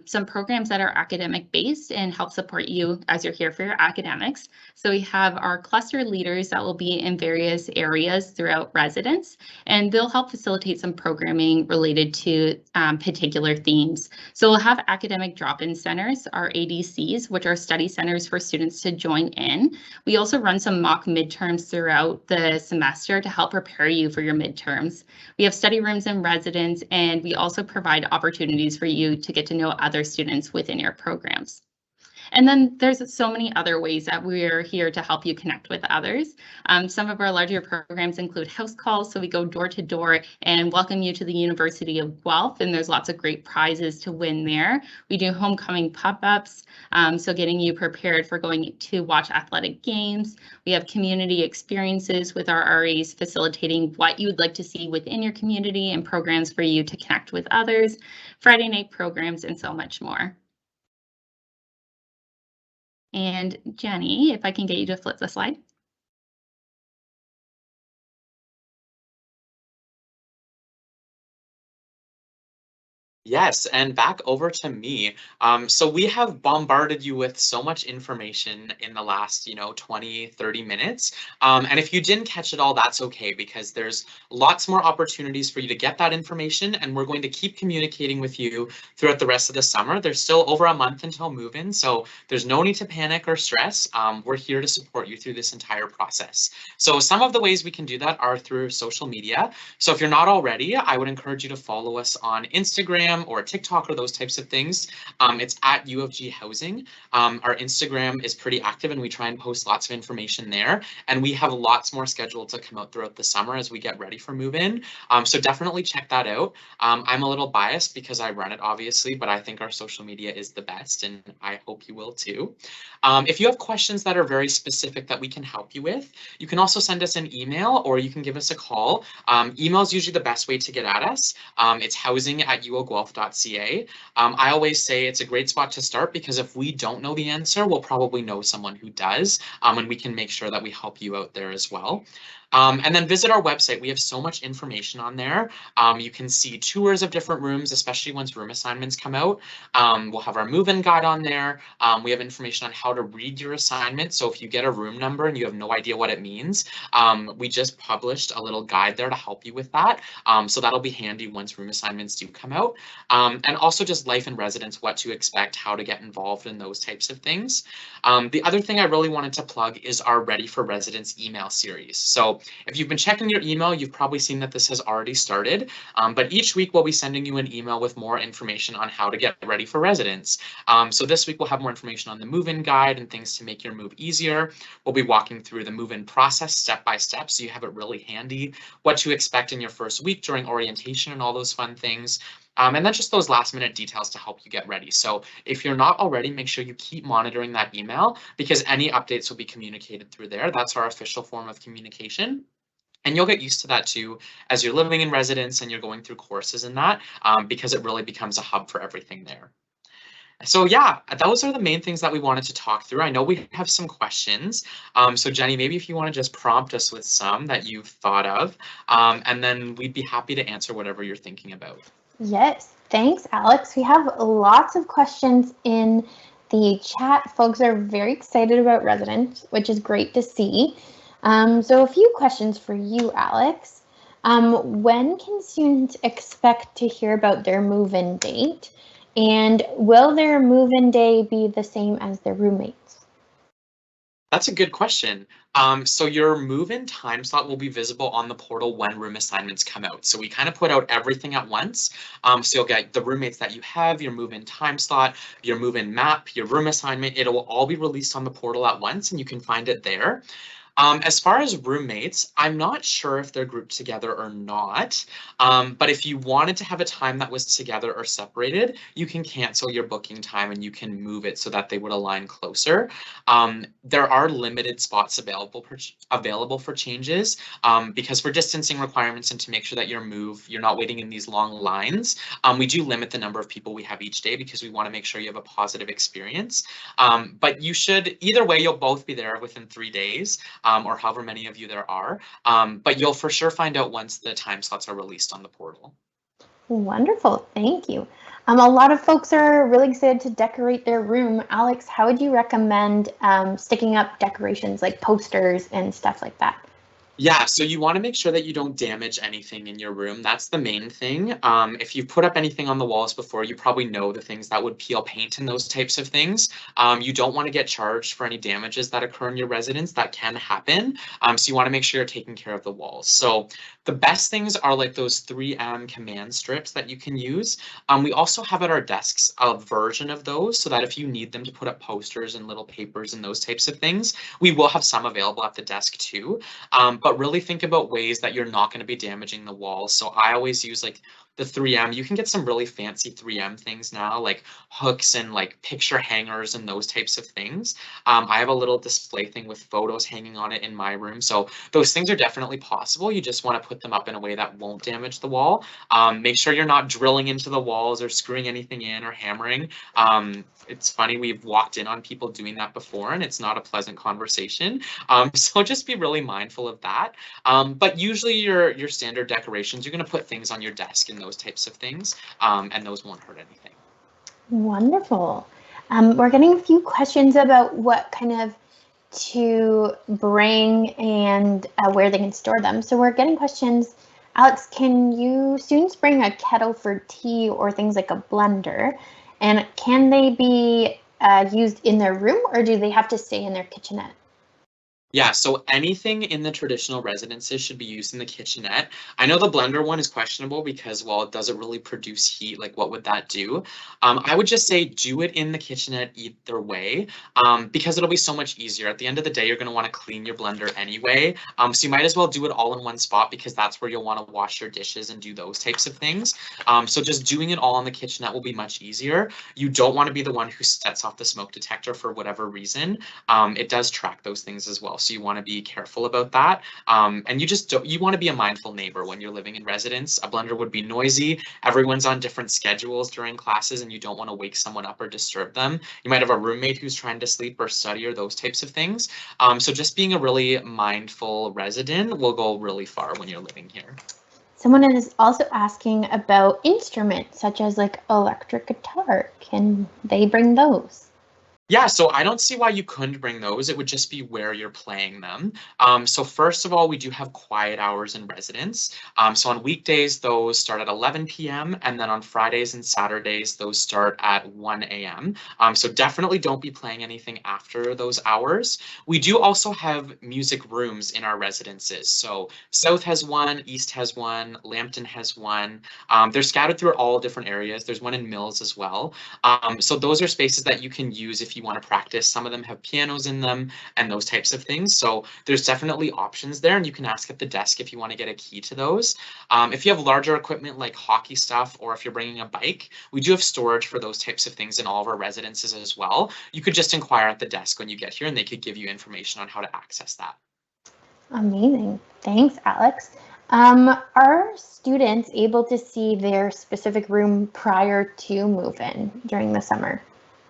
some programs that are academic based and help support you as you're here for your academics. So we have our cluster leaders that will be in various areas throughout residence, and they'll help facilitate some programming related to particular themes. So we'll have academic drop-in centers, our ADCs, which are study centers for students to join in. We also run some mock midterms throughout the semester to help prepare you for your midterms. We have study rooms in residence, and we also provide opportunities for you to get to know other students within your programs. And then there's so many other ways that we're here to help you connect with others. Some of our larger programs include house calls, so we go door to door and welcome you to the University of Guelph, and there's lots of great prizes to win there. We do homecoming pop-ups, so getting you prepared for going to watch athletic games. We have community experiences with our RAs facilitating what you would like to see within your community and programs for you to connect with others, Friday night programs, and so much more. And Jenny, if I can get you to flip the slide. Yes, and back over to me. So we have bombarded you with so much information in the last, 20, 30 minutes. And if you didn't catch it all, that's okay, because there's lots more opportunities for you to get that information, and we're going to keep communicating with you throughout the rest of the summer. There's still over a month until move-in, so there's no need to panic or stress. We're here to support you through this entire process. So some of the ways we can do that are through social media. So if you're not already, I would encourage you to follow us on Instagram or TikTok or those types of things. It's at UofG Housing. Our Instagram is pretty active, and we try and post lots of information there. And we have lots more scheduled to come out throughout the summer as we get ready for move-in. So definitely check that out. I'm a little biased because I run it, obviously, but I think our social media is the best, and I hope you will too. If you have questions that are very specific that we can help you with, you can also send us an email, or you can give us a call. Email is usually the best way to get at us. It's housing@uoguelph.ca. I always say it's a great spot to start, because if we don't know the answer, we'll probably know someone who does, and we can make sure that we help you out there as well. And then visit our website. We have so much information on there. You can see tours of different rooms, especially once room assignments come out. We'll have our move-in guide on there. We have information on how to read your assignment. So if you get a room number and you have no idea what it means, we just published a little guide there to help you with that. So that'll be handy once room assignments do come out. And also just life in residence, what to expect, how to get involved in those types of things. The other thing I really wanted to plug is our Ready for Residence email series. So if you've been checking your email, you've probably seen that this has already started, but each week we'll be sending you an email with more information on how to get ready for residence. So this week we'll have more information on the move-in guide and things to make your move easier. We'll be walking through the move-in process step by step, so you have it really handy, what to expect in your first week during orientation and all those fun things. And then just those last minute details to help you get ready. So if you're not already, make sure you keep monitoring that email because any updates will be communicated through there. That's our official form of communication. And you'll get used to that too as you're living in residence and you're going through courses and that, because it really becomes a hub for everything there. So yeah, those are the main things that we wanted to talk through. I know we have some questions. So Jenny, maybe if you want to just prompt us with some that you've thought of, and then we'd be happy to answer whatever you're thinking about. Yes, thanks, Alex. We have lots of questions in the chat. Folks are very excited about residence, which is great to see. So a few questions for you, Alex. When can students expect to hear about their move-in date? And will their move-in day be the same as their roommates? That's a good question. So your move-in time slot will be visible on the portal when room assignments come out. So we kind of put out everything at once. So you'll get the roommates that you have, your move-in time slot, your move-in map, your room assignment. It will all be released on the portal at once and you can find it there. As far as roommates, I'm not sure if they're grouped together or not, but if you wanted to have a time that was together or separated, you can cancel your booking time and you can move it so that they would align closer. There are limited spots available for changes because for distancing requirements and to make sure that you're not waiting in these long lines, we do limit the number of people we have each day because we want to make sure you have a positive experience. But you should, either way, you'll both be there within 3 days. Or however many of you there are, but you'll for sure find out once the time slots are released on the portal. Wonderful, thank you. A lot of folks are really excited to decorate their room. Alex, how would you recommend sticking up decorations like posters and stuff like that? Yeah, so you want to make sure that you don't damage anything in your room. That's the main thing. If you've put up anything on the walls before, you probably know the things that would peel paint and those types of things. You don't want to get charged for any damages that occur in your residence. That can happen. So you want to make sure you're taking care of the walls. So the best things are like those 3M command strips that you can use. We also have at our desks a version of those so that if you need them to put up posters and little papers and those types of things, we will have some available at the desk too. But really think about ways that you're not going to be damaging the walls. So I always use like the 3M. You can get some really fancy 3M things now, like hooks and like picture hangers and those types of things. I have a little display thing with photos hanging on it in my room. So those things are definitely possible. You just want to put them up in a way that won't damage the wall. Make sure you're not drilling into the walls or screwing anything in or hammering. It's funny, we've walked in on people doing that before and it's not a pleasant conversation. So just be really mindful of that. But usually your standard decorations, you're going to put things on your desk and those types of things, and those won't hurt anything. Wonderful. We're getting a few questions about what kind of to bring and where they can store them. So we're getting questions. Alex, can students bring a kettle for tea or things like a blender? And can they be used in their room or do they have to stay in their kitchenette? Yeah, so anything in the traditional residences should be used in the kitchenette. I know the blender one is questionable because, well, it doesn't really produce heat. Like, what would that do? I would just say do it in the kitchenette either way, because it'll be so much easier. At the end of the day, you're going to want to clean your blender anyway. So you might as well do it all in one spot because that's where you'll want to wash your dishes and do those types of things. So just doing it all in the kitchenette will be much easier. You don't want to be the one who sets off the smoke detector for whatever reason. It does track those things as well. So you want to be careful about that. And you want to be a mindful neighbor when you're living in residence. A blender would be noisy. Everyone's on different schedules during classes and you don't want to wake someone up or disturb them. You might have a roommate who's trying to sleep or study or those types of things. So just being a really mindful resident will go really far when you're living here. Someone is also asking about instruments such as like electric guitar. Can they bring those? Yeah, so I don't see why you couldn't bring those. It would just be where you're playing them. So first of all, we do have quiet hours in residence. So on weekdays, those start at 11 p.m. and then on Fridays and Saturdays, those start at 1 a.m. So definitely don't be playing anything after those hours. We do also have music rooms in our residences. So South has one, East has one, Lambton has one. They're scattered through all different areas. There's one in Mills as well. So those are spaces that you can use if if you want to practice. Some of them have pianos in them and those types of things. So there's definitely options there, and you can ask at the desk if you want to get a key to those. If you have larger equipment like hockey stuff, or if you're bringing a bike, we do have storage for those types of things in all of our residences as well. You could just inquire at the desk when you get here and they could give you information on how to access that. Amazing. Thanks, Alex. Are students able to see their specific room prior to move-in during the summer?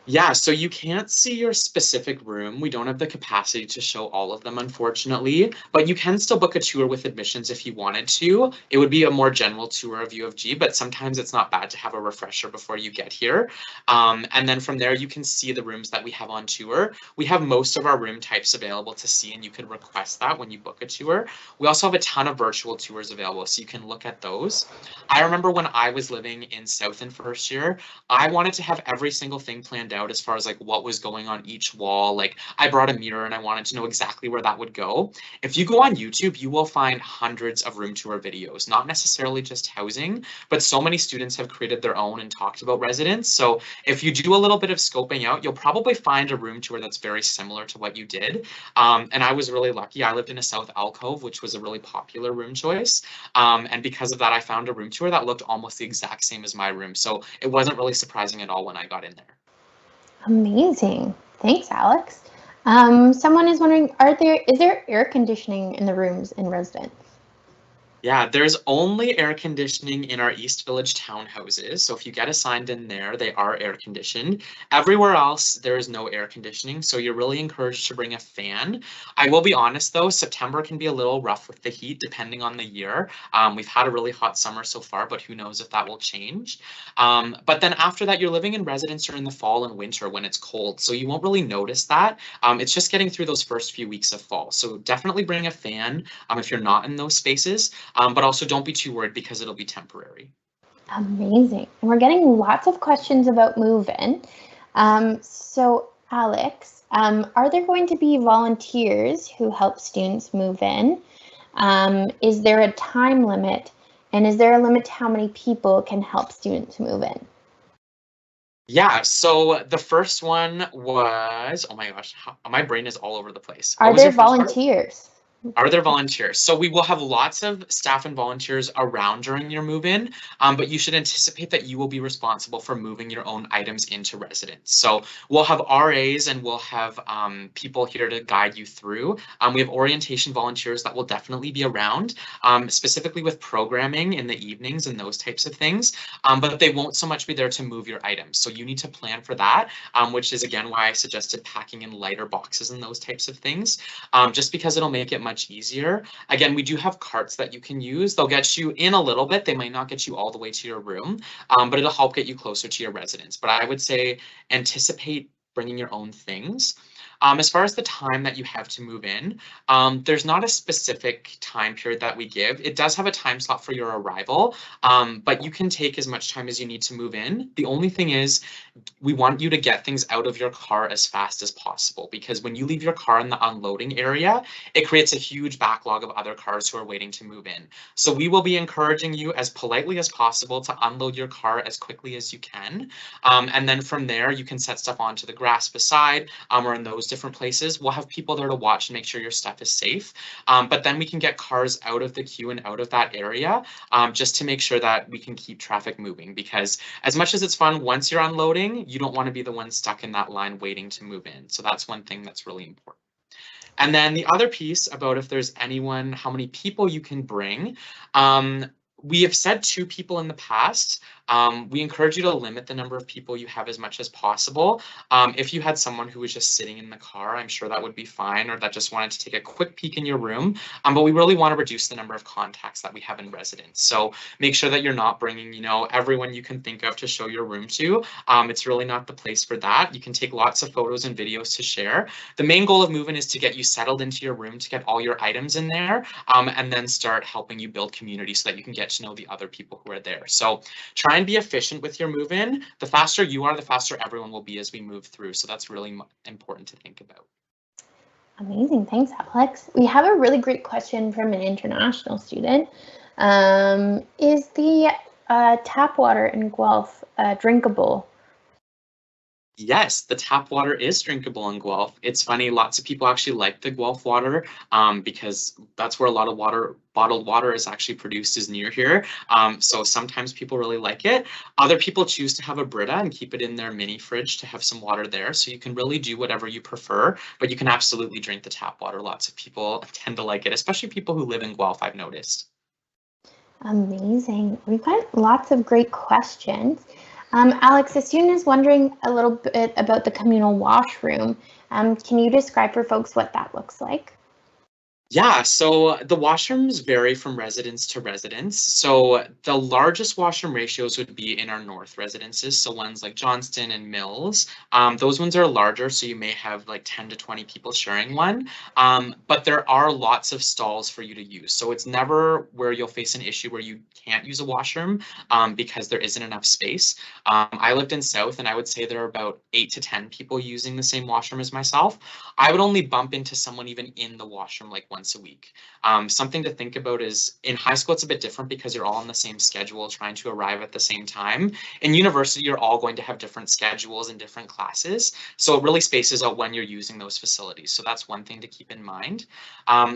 Yeah, so you can't see your specific room. We don't have the capacity to show all of them, unfortunately, but you can still book a tour with admissions if you wanted to. It would be a more general tour of UofG, but sometimes it's not bad to have a refresher before you get here. And then from there, you can see the rooms that we have on tour. We have most of our room types available to see, and you could request that when you book a tour. We also have a ton of virtual tours available, so you can look at those. I remember when I was living in South in first year, I wanted to have every single thing planned out as far as like what was going on each wall. Like I brought a mirror and I wanted to know exactly where that would go. If you go on YouTube, you will find hundreds of room tour videos, not necessarily just housing, but so many students have created their own and talked about residents. So if you do a little bit of scoping out, you'll probably find a room tour that's very similar to what you did. And I was really lucky. I lived in a South alcove, which was a really popular room choice. And because of that, I found a room tour that looked almost the exact same as my room. So it wasn't really surprising at all when I got in there. Amazing. Thanks, Alex. Someone is wondering, is there air conditioning in the rooms in residence? Yeah, there's only air conditioning in our East Village townhouses. So if you get assigned in there, they are air conditioned. Everywhere else, there is no air conditioning. So you're really encouraged to bring a fan. I will be honest though, September can be a little rough with the heat depending on the year. We've had a really hot summer so far, but who knows if that will change. But then after that, you're living in residence during the fall and winter when it's cold. So you won't really notice that. It's just getting through those first few weeks of fall. So definitely bring a fan if you're not in those spaces. But also don't be too worried because it'll be temporary. Amazing. And we're getting lots of questions about move-in. So Alex, are there going to be volunteers who help students move in? Is there a time limit? And is there a limit to how many people can help students move in? Yeah, so the first one was, oh my gosh, my brain is all over the place. Are there volunteers? Are there volunteers? So we will have lots of staff and volunteers around during your move-in, but you should anticipate that you will be responsible for moving your own items into residence. So we'll have RAs and we'll have people here to guide you through. We have orientation volunteers that will definitely be around, specifically with programming in the evenings and those types of things, but they won't so much be there to move your items. So you need to plan for that, which is again why I suggested packing in lighter boxes and those types of things, just because it'll make it much easier. Again, we do have carts that you can use. They'll get you in a little bit. They might not get you all the way to your room, but it'll help get you closer to your residence. But I would say anticipate bringing your own things. As far as the time that you have to move in, there's not a specific time period that we give. It does have a time slot for your arrival, but you can take as much time as you need to move in. The only thing is we want you to get things out of your car as fast as possible, because when you leave your car in the unloading area, it creates a huge backlog of other cars who are waiting to move in. So we will be encouraging you as politely as possible to unload your car as quickly as you can. And then from there, you can set stuff onto the grass beside or in those different places. We'll have people there to watch and make sure your stuff is safe. But then we can get cars out of the queue and out of that area just to make sure that we can keep traffic moving, because as much as it's fun once you're unloading, you don't want to be the one stuck in that line waiting to move in. So that's one thing that's really important. And then the other piece about if there's anyone, how many people you can bring. We have said 2 people in the past. We encourage you to limit the number of people you have as much as possible. If you had someone who was just sitting in the car, I'm sure that would be fine, or that just wanted to take a quick peek in your room. But we really want to reduce the number of contacts that we have in residence. So make sure that you're not bringing, everyone you can think of to show your room to. It's really not the place for that. You can take lots of photos and videos to share. The main goal of moving is to get you settled into your room, to get all your items in there, and then start helping you build community so that you can get to know the other people who are there. So try and be efficient with your move-in. The faster you are, the faster everyone will be as we move through. So that's really important to think about. Amazing. Thanks, Alex. We have a really great question from an international student. Is the tap water in Guelph drinkable? Yes, the tap water is drinkable in Guelph. It's funny, lots of people actually like the Guelph water because that's where a lot of bottled water is actually produced is near here. So sometimes people really like it. Other people choose to have a Brita and keep it in their mini fridge to have some water there. So you can really do whatever you prefer, but you can absolutely drink the tap water. Lots of people tend to like it, especially people who live in Guelph, I've noticed. Amazing. We've got lots of great questions. Alex, as soon as wondering a little bit about the communal washroom, can you describe for folks what that looks like? Yeah, so the washrooms vary from residence to residence. So the largest washroom ratios would be in our north residences. So ones like Johnston and Mills, those ones are larger. So you may have like 10 to 20 people sharing one. But there are lots of stalls for you to use. So it's never where you'll face an issue where you can't use a washroom because there isn't enough space. I lived in South and I would say there are about 8 to 10 people using the same washroom as myself. I would only bump into someone even in the washroom like once a week. Something to think about is in high school, it's a bit different because you're all on the same schedule trying to arrive at the same time. In university, you're all going to have different schedules and different classes. So it really spaces out when you're using those facilities. So that's one thing to keep in mind.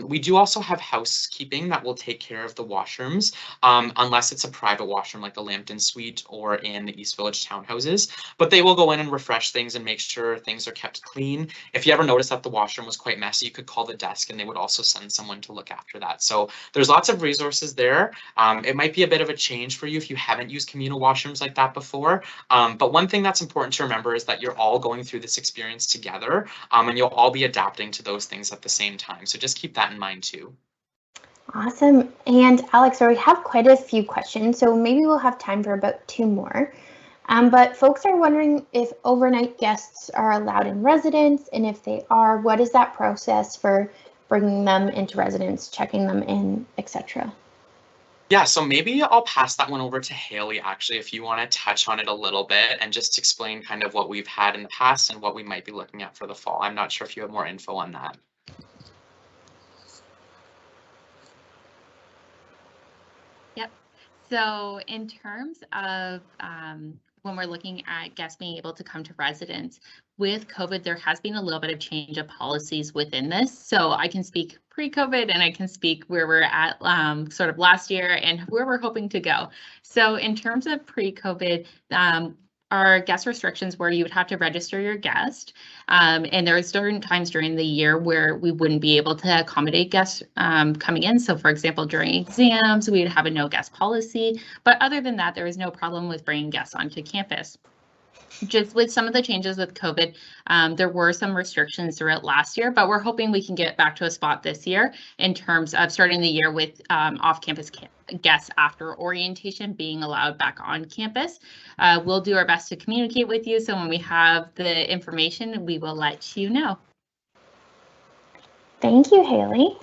We do also have housekeeping that will take care of the washrooms, unless it's a private washroom like the Lambton Suite or in the East Village townhouses. But they will go in and refresh things and make sure things are kept clean. If you ever notice that the washroom was quite messy, you could call the desk and they would also send someone to look after that. So there's lots of resources there. It might be a bit of a change for you if you haven't used communal washrooms like that before. But one thing that's important to remember is that you're all going through this experience together and you'll all be adapting to those things at the same time. So just keep that in mind too. Awesome. And Alex, we have quite a few questions, so maybe we'll have time for about 2 more. But folks are wondering if overnight guests are allowed in residence, and if they are, what is that process for bringing them into residence, checking them in, etc.? Yeah, so maybe I'll pass that one over to Haley, actually, if you want to touch on it a little bit and just explain kind of what we've had in the past and what we might be looking at for the fall. I'm not sure if you have more info on that. Yep. So in terms of when we're looking at guests being able to come to residence, with COVID, there has been a little bit of change of policies within this. So I can speak pre-COVID and I can speak where we're at sort of last year and where we're hoping to go. So in terms of pre-COVID, our guest restrictions where you would have to register your guest. And there are certain times during the year where we wouldn't be able to accommodate guests coming in. So for example, during exams, we would have a no guest policy. But other than that, there is no problem with bringing guests onto campus. Just with some of the changes with COVID, there were some restrictions throughout last year, but we're hoping we can get back to a spot this year in terms of starting the year with off-campus guests after orientation being allowed back on campus. We'll do our best to communicate with you, so when we have the information, we will let you know. Thank you, Haley.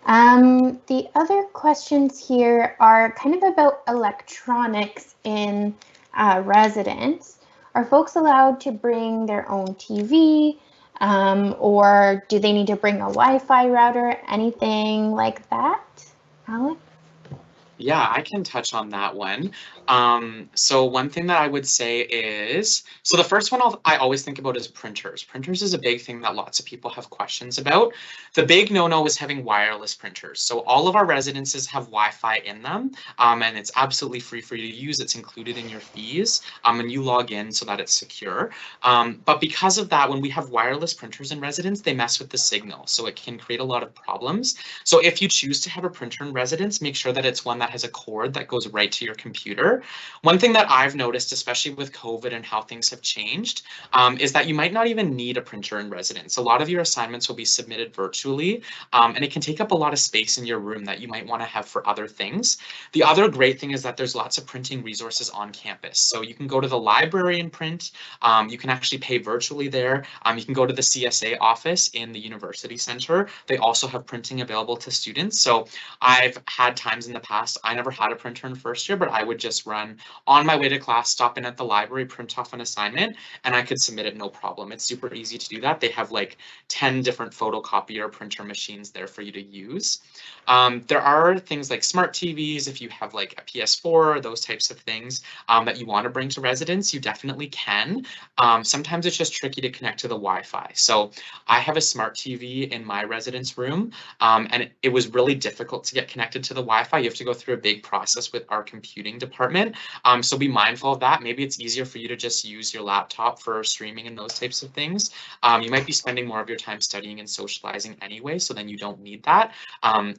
The other questions here are kind of about electronics in residence. Are folks allowed to bring their own TV, or do they need to bring a Wi-Fi router, anything like that? Alex? Yeah, I can touch on that one. So one thing that I would say is, so the first one I always think about is printers. Printers is a big thing that lots of people have questions about. The big no-no is having wireless printers. So all of our residences have Wi-Fi in them, and it's absolutely free for you to use. It's included in your fees, and you log in so that it's secure. But because of that, when we have wireless printers in residence, they mess with the signal. So it can create a lot of problems. So if you choose to have a printer in residence, make sure that it's one that has a cord that goes right to your computer. One thing that I've noticed, especially with COVID and how things have changed, is that you might not even need a printer in residence. A lot of your assignments will be submitted virtually, and it can take up a lot of space in your room that you might want to have for other things. The other great thing is that there's lots of printing resources on campus. So you can go to the library and print. You can actually pay virtually there. You can go to the CSA office in the University Center. They also have printing available to students. So I've had times in the past I never had a printer in first year, but I would just run on my way to class, stop in at the library, print off an assignment, and I could submit it no problem. It's super easy to do that. They have like 10 different photocopier printer machines there for you to use. There are things like smart TVs, if you have like a PS4, those types of things that you want to bring to residence, you definitely can. Sometimes it's just tricky to connect to the Wi-Fi. So I have a smart TV in my residence room, and it was really difficult to get connected to the Wi-Fi. You have to go through a big process with our computing department. So be mindful of that. Maybe it's easier for you to just use your laptop for streaming and those types of things. You might be spending more of your time studying and socializing anyway, so then you don't need that.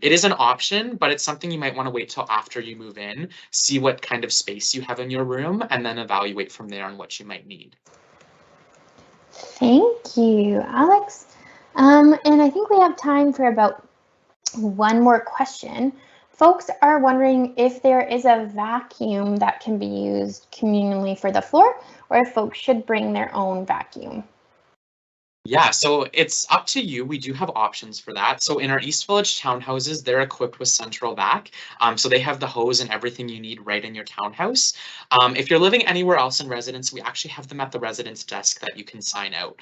It is an option, but it's something you might want to wait till after you move in, see what kind of space you have in your room, and then evaluate from there on what you might need. Thank you, Alex. And I think we have time for about one more question. Folks are wondering if there is a vacuum that can be used communally for the floor, or if folks should bring their own vacuum. Yeah, so it's up to you. We do have options for that. So in our East Village townhouses, they're equipped with central vac. So they have the hose and everything you need right in your townhouse. If you're living anywhere else in residence, we actually have them at the residence desk that you can sign out.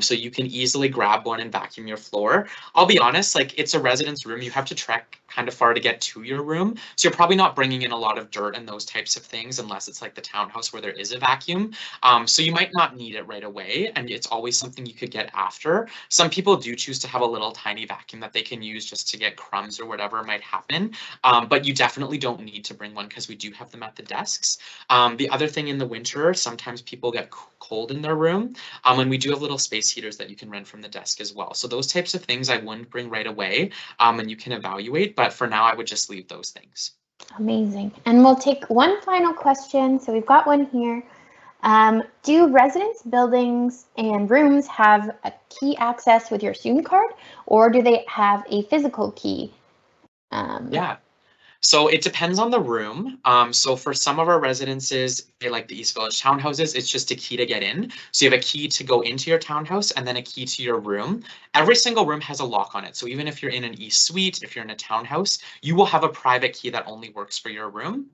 So you can easily grab one and vacuum your floor. I'll be honest, like it's a residence room. You have to trek kind of far to get to your room. So you're probably not bringing in a lot of dirt and those types of things unless it's like the townhouse where there is a vacuum. So you might not need it right away, and it's always something you could get after. Some people do choose to have a little tiny vacuum that they can use just to get crumbs or whatever might happen, but you definitely don't need to bring one because we do have them at the desks. The other thing, in the winter, sometimes people get cold in their room, and we do have little space heaters that you can rent from the desk as well. So those types of things I wouldn't bring right away, and you can evaluate, but for now I would just leave those things. Amazing. And we'll take one final question. So we've got one here. Do residence buildings and rooms have a key access with your student card, or do they have a physical key? Yeah. So it depends on the room. So for some of our residences, like the East Village townhouses, it's just a key to get in. So you have a key to go into your townhouse and then a key to your room. Every single room has a lock on it. So even if you're in an East Suite, if you're in a townhouse, you will have a private key that only works for your room.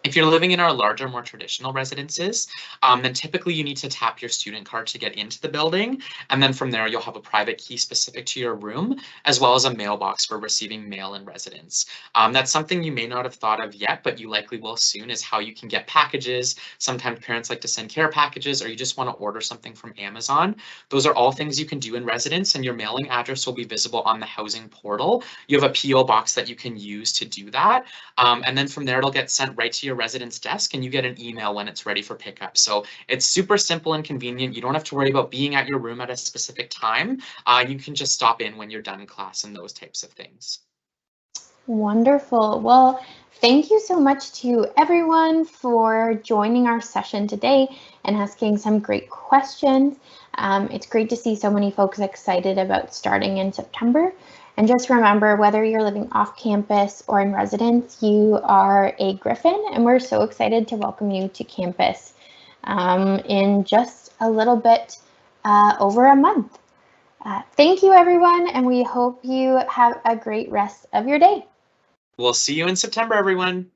If you're living in our larger, more traditional residences, then typically you need to tap your student card to get into the building. And then from there, you'll have a private key specific to your room, as well as a mailbox for receiving mail in residence. That's something you may not have thought of yet, but you likely will soon, is how you can get packages. Sometimes parents like to send care packages, or you just want to order something from Amazon. Those are all things you can do in residence, and your mailing address will be visible on the housing portal. You have a PO box that you can use to do that. And then from there, it'll get sent right to your residence desk, and you get an email when it's ready for pickup. So it's super simple and convenient. You don't have to worry about being at your room at a specific time. You can just stop in when you're done class and those types of things. Wonderful. Well, thank you so much to everyone for joining our session today and asking some great questions. It's great to see so many folks excited about starting in September. And just remember, whether you're living off campus or in residence, you are a Griffin, and we're so excited to welcome you to campus in just a little bit over a month. Thank you, everyone, and we hope you have a great rest of your day. We'll see you in September, everyone.